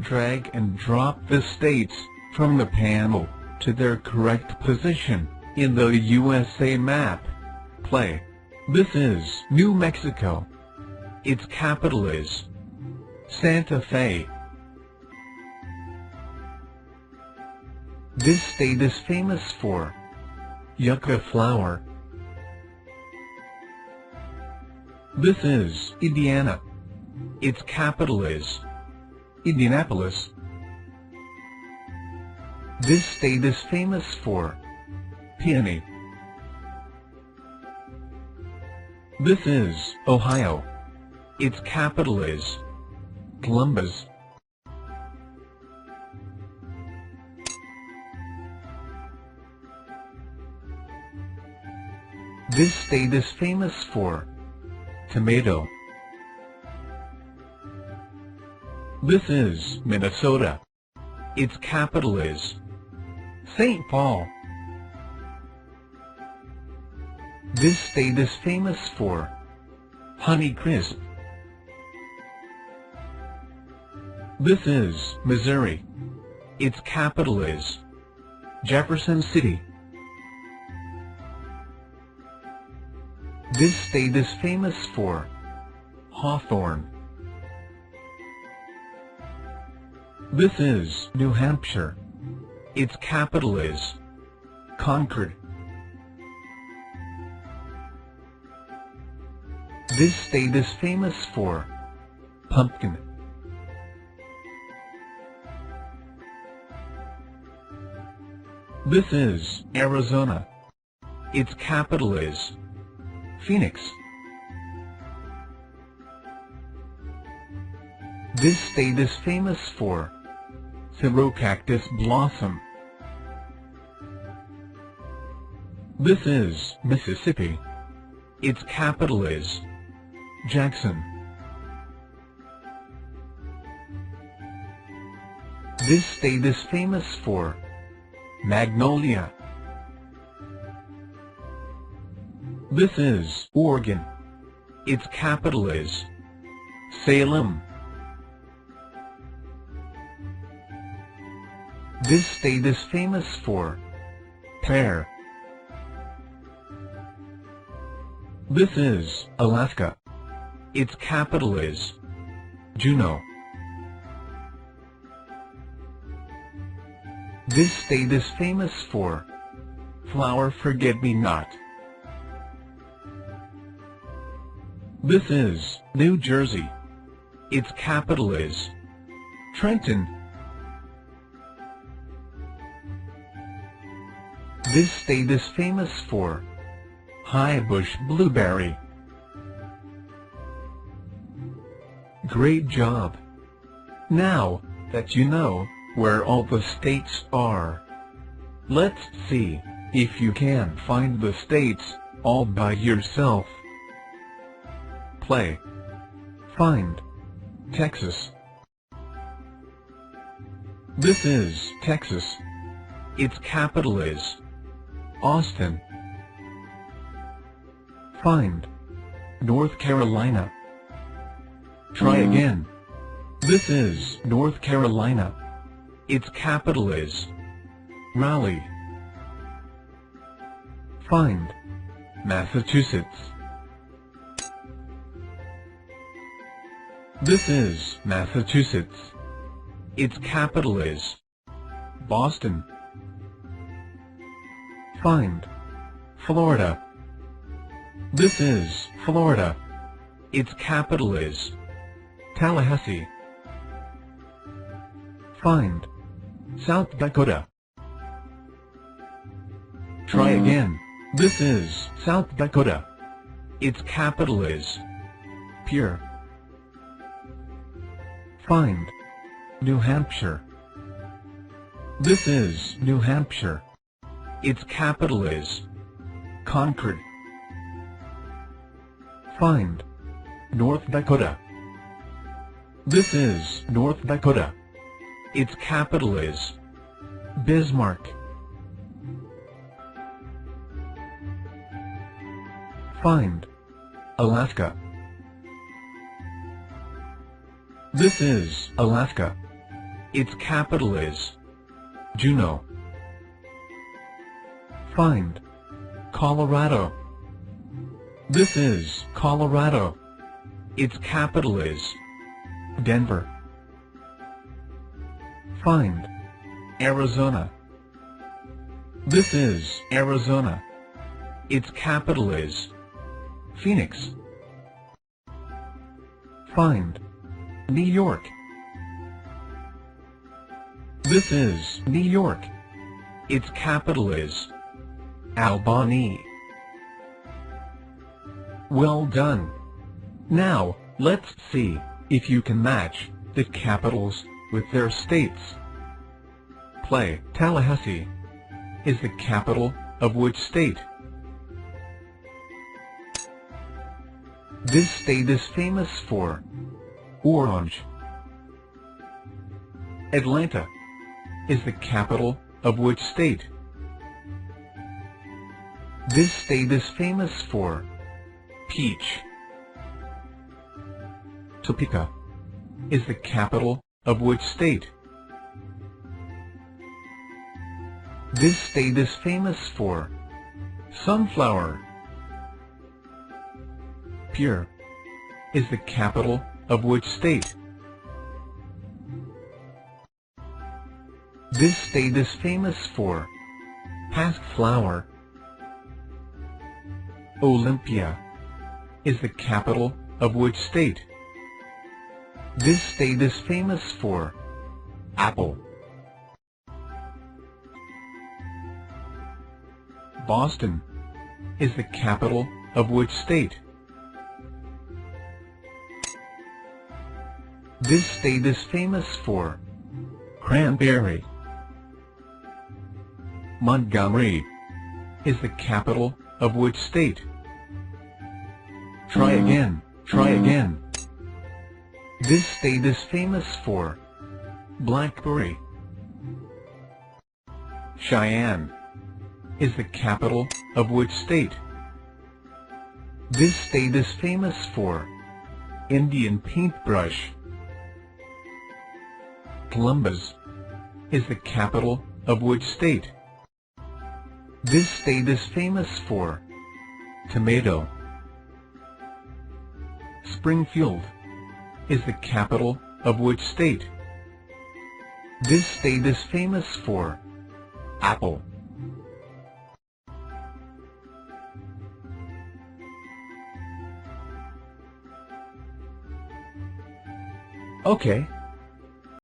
Drag and drop the states from the panel to their correct position in the USA map. Play. This is New Mexico. Its capital is Santa Fe. This state is famous for yucca flower. This is Indiana. Its capital is Indianapolis. This state is famous for peony. This is Ohio. Its capital is Columbus. This state is famous for tomato. This is Minnesota. Its capital is St. Paul. This state is famous for Honeycrisp. This is Missouri. Its capital is Jefferson City. This state is famous for hawthorn. This is New Hampshire. Its capital is Concord. This state is famous for pumpkin. This is Arizona. Its capital is Phoenix. This state is famous for cactus blossom. This is Mississippi. Its capital is Jackson. This state is famous for magnolia. This is Oregon. Its capital is Salem. This state is famous for pear. This is Alaska. Its capital is Juneau. This state is famous for flower forget-me-not. This is New Jersey. Its capital is Trenton. This state is famous for high bush blueberry. Great job! Now that you know where all the states are, let's see if you can find the states all by yourself. Play. Find Texas. This is Texas. Its capital is Austin. Find North Carolina. Try again. This is North Carolina. Its capital is Raleigh. Find Massachusetts. This is Massachusetts. Its capital is Boston. Find Florida. This is Florida. Its capital is Tallahassee. Find South Dakota. Try again. This is South Dakota. Its capital is Pierre. Find New Hampshire. This is New Hampshire. Its capital is Concord. Find North Dakota. This is North Dakota. Its capital is Bismarck. Find Alaska. This is Alaska. its capital is Juneau. Find Colorado. This is Colorado. Its capital is Denver. Find Arizona. This is Arizona. Its capital is Phoenix. Find New York. This is New York. Its capital is Albany. Well done. Now, let's see if you can match the capitals with their states. Play. Tallahassee is the capital of which state? This state is famous for orange. Atlanta is the capital of which state? This state is famous for peach. Topeka is the capital of which state? This state is famous for sunflower. Pierre is the capital of which state? This state is famous for pasque flower. Olympia is the capital of which state? This state is famous for apple. Boston is the capital of which state? This state is famous for cranberry. Montgomery is the capital of which state? Try again, try again. This state is famous for blackberry. Cheyenne is the capital of which state? This state is famous for Indian paintbrush. Columbus is the capital of which state? This state is famous for tomato. Springfield is the capital of which state? This state is famous for apple. Okay,